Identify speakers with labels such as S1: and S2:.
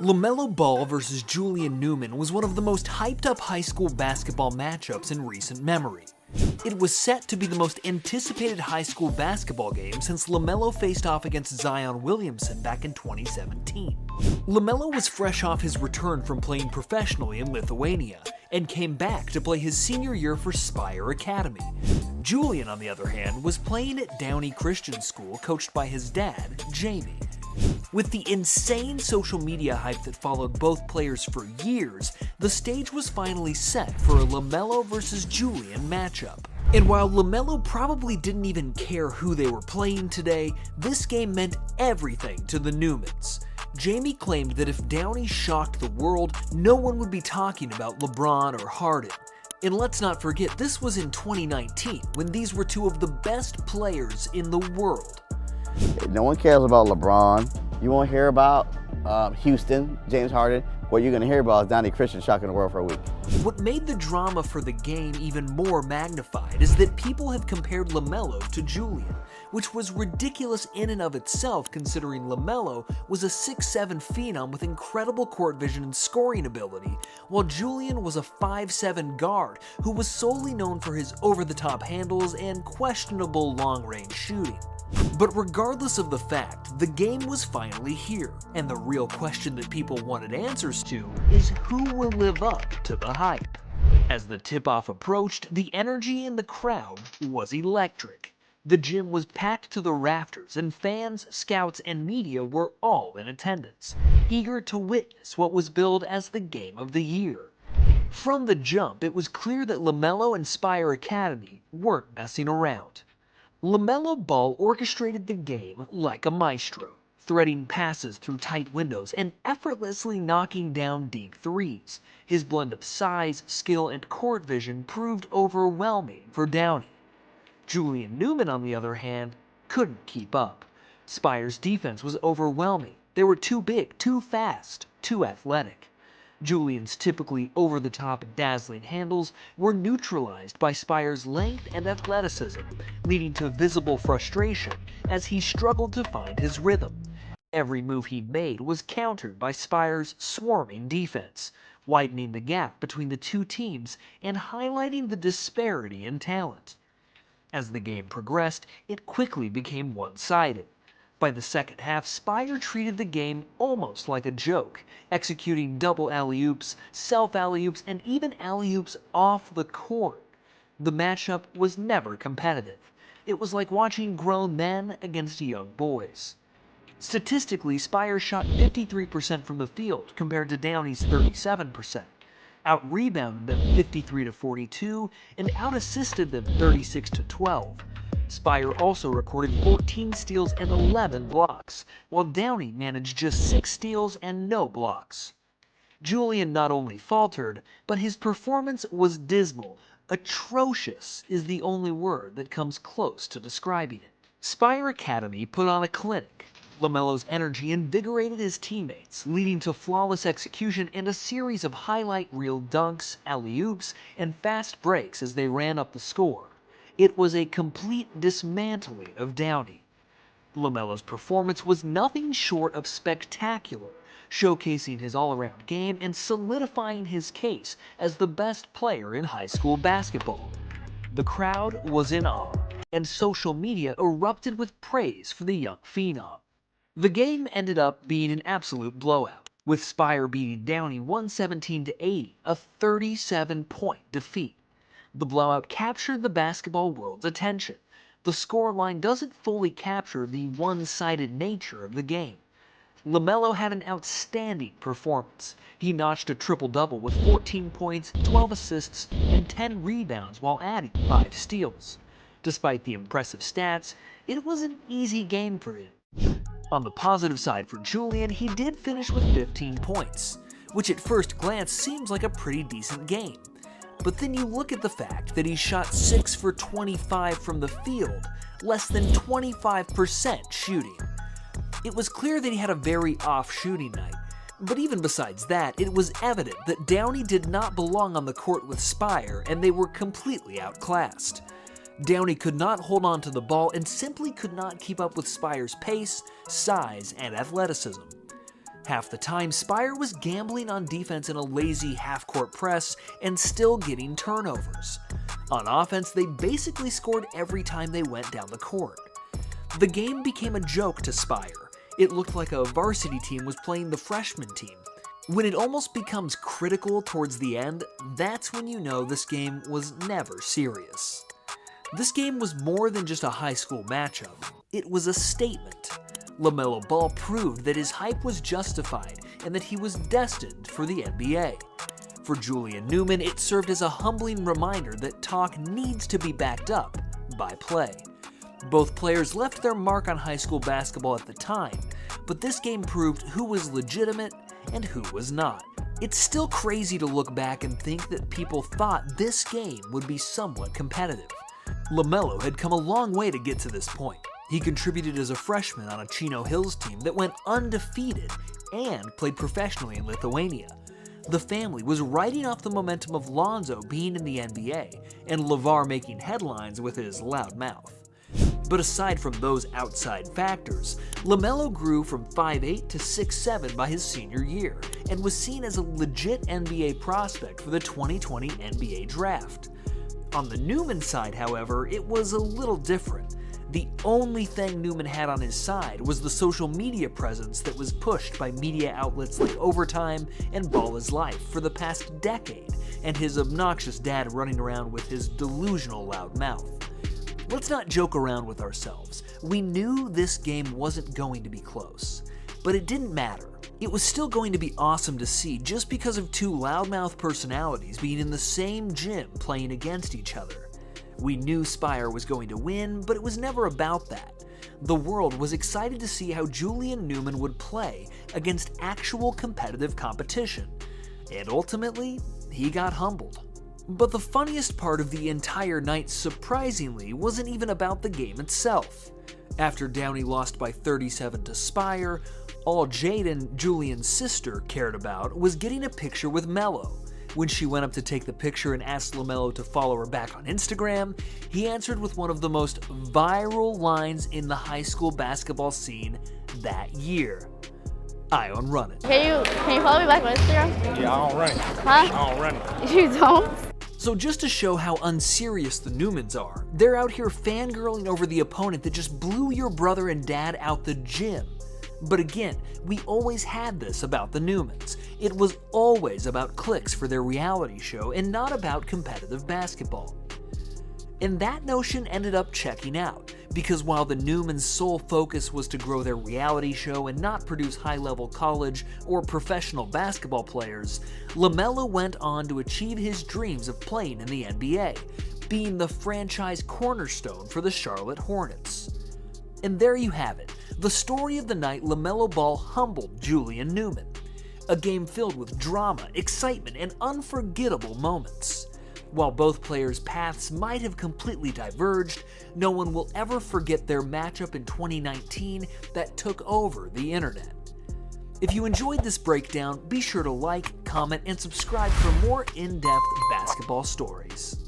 S1: LaMelo Ball versus Julian Newman was one of the most hyped up high school basketball matchups in recent memory. It was set to be the most anticipated high school basketball game since LaMelo faced off against Zion Williamson back in 2017. LaMelo was fresh off his return from playing professionally in Lithuania and came back to play his senior year for Spire Academy. Julian, on the other hand, was playing at Downey Christian school coached by his dad, Jamie. With the insane social media hype that followed both players for years, the stage was finally set for a LaMelo versus Julian matchup. And while LaMelo probably didn't even care who they were playing today, this game meant everything to the Newmans. Jamie claimed that if Downey shocked the world, no one would be talking about LeBron or Harden. And let's not forget, this was in 2019, when these were two of the best players in the world.
S2: No one cares about LeBron. You won't hear about Houston, James Harden. What you're going to hear about is Downey Christian shocking the world for a week.
S1: What made the drama for the game even more magnified is that people have compared LaMelo to Julian, which was ridiculous in and of itself considering LaMelo was a 6'7" phenom with incredible court vision and scoring ability, while Julian was a 5'7" guard who was solely known for his over-the-top handles and questionable long-range shooting. But regardless of the fact, the game was finally here, and the real question that people wanted answers to is who will live up to the hype. As the tip-off approached, the energy in the crowd was electric. The gym was packed to the rafters, and fans, scouts, and media were all in attendance, eager to witness what was billed as the game of the year. From the jump, it was clear that LaMelo and Spire Academy weren't messing around. LaMelo Ball orchestrated the game like a maestro, threading passes through tight windows and effortlessly knocking down deep threes. His blend of size, skill, and court vision proved overwhelming for Downey. Julian Newman, on the other hand, couldn't keep up. Spire's defense was overwhelming. They were too big, too fast, too athletic. Julian's typically over-the-top and dazzling handles were neutralized by Spire's length and athleticism, leading to visible frustration as he struggled to find his rhythm. Every move he made was countered by Spire's swarming defense, widening the gap between the two teams and highlighting the disparity in talent. As the game progressed, it quickly became one-sided. By the second half, Spire treated the game almost like a joke, executing double alley-oops, self-alley-oops, and even alley-oops off the court. The matchup was never competitive. It was like watching grown men against young boys. Statistically, Spire shot 53% from the field compared to Downey's 37%, out-rebounded them 53-42, and out-assisted them 36-12. Spire also recorded 14 steals and 11 blocks, while Downey managed just 6 steals and no blocks. Julian not only faltered, but his performance was dismal. Atrocious is the only word that comes close to describing it. Spire Academy put on a clinic. LaMelo's energy invigorated his teammates, leading to flawless execution and a series of highlight reel dunks, alley-oops, and fast breaks as they ran up the score. It was a complete dismantling of Downey. LaMelo's performance was nothing short of spectacular, showcasing his all-around game and solidifying his case as the best player in high school basketball. The crowd was in awe, and social media erupted with praise for the young phenom. The game ended up being an absolute blowout, with Spire beating Downey 117-80, a 37-point defeat. The blowout captured the basketball world's attention. The scoreline doesn't fully capture the one-sided nature of the game. LaMelo had an outstanding performance. He notched a triple-double with 14 points, 12 assists, and 10 rebounds while adding 5 steals. Despite the impressive stats, it was an easy game for him. On the positive side for Julian, he did finish with 15 points, which at first glance seems like a pretty decent game. But then you look at the fact that he shot 6 for 25 from the field, less than 25% shooting. It was clear that he had a very off shooting night, but even besides that, it was evident that Downey did not belong on the court with Spire and they were completely outclassed. Downey could not hold on to the ball and simply could not keep up with Spire's pace, size, and athleticism. Half the time, Spire was gambling on defense in a lazy half-court press and still getting turnovers. On offense, they basically scored every time they went down the court. The game became a joke to Spire. It looked like a varsity team was playing the freshman team. When it almost becomes critical towards the end, that's when you know this game was never serious. This game was more than just a high school matchup. It was a statement. LaMelo Ball proved that his hype was justified and that he was destined for the NBA. For Julian Newman, it served as a humbling reminder that talk needs to be backed up by play. Both players left their mark on high school basketball at the time, but this game proved who was legitimate and who was not. It's still crazy to look back and think that people thought this game would be somewhat competitive. LaMelo had come a long way to get to this point. He contributed as a freshman on a Chino Hills team that went undefeated and played professionally in Lithuania. The family was riding off the momentum of Lonzo being in the NBA and LeVar making headlines with his loud mouth. But aside from those outside factors, LaMelo grew from 5'8" to 6'7" by his senior year and was seen as a legit NBA prospect for the 2020 NBA draft. On the Newman side, however, it was a little different. The only thing Newman had on his side was the social media presence that was pushed by media outlets like Overtime and Ball is Life for the past decade, and his obnoxious dad running around with his delusional loud mouth. Let's not joke around with ourselves. We knew this game wasn't going to be close, but it didn't matter. It was still going to be awesome to see just because of two loudmouth personalities being in the same gym playing against each other. We knew Spire was going to win, but it was never about that. The world was excited to see how Julian Newman would play against actual competitive competition, and ultimately, he got humbled. But the funniest part of the entire night, surprisingly, wasn't even about the game itself. After Downey lost by 37 to Spire, all Jaden, Julian's sister, cared about was getting a picture with Melo. When she went up to take the picture and asked LaMelo to follow her back on Instagram, he answered with one of the most viral lines in the high school basketball scene that year. I don't run it.
S3: Can you follow me back on Instagram?
S4: Yeah, I don't run it.
S3: Huh?
S4: I don't run it.
S3: You don't?
S1: So just to show how unserious the Newmans are, they're out here fangirling over the opponent that just blew your brother and dad out the gym. But again, we always had this about the Newmans. It was always about clicks for their reality show and not about competitive basketball. And that notion ended up checking out, because while the Newmans' sole focus was to grow their reality show and not produce high-level college or professional basketball players, LaMelo went on to achieve his dreams of playing in the NBA, being the franchise cornerstone for the Charlotte Hornets. And there you have it, the story of the night LaMelo Ball humbled Julian Newman. A game filled with drama, excitement, and unforgettable moments. While both players' paths might have completely diverged, no one will ever forget their matchup in 2019 that took over the internet. If you enjoyed this breakdown, be sure to like, comment, and subscribe for more in-depth basketball stories.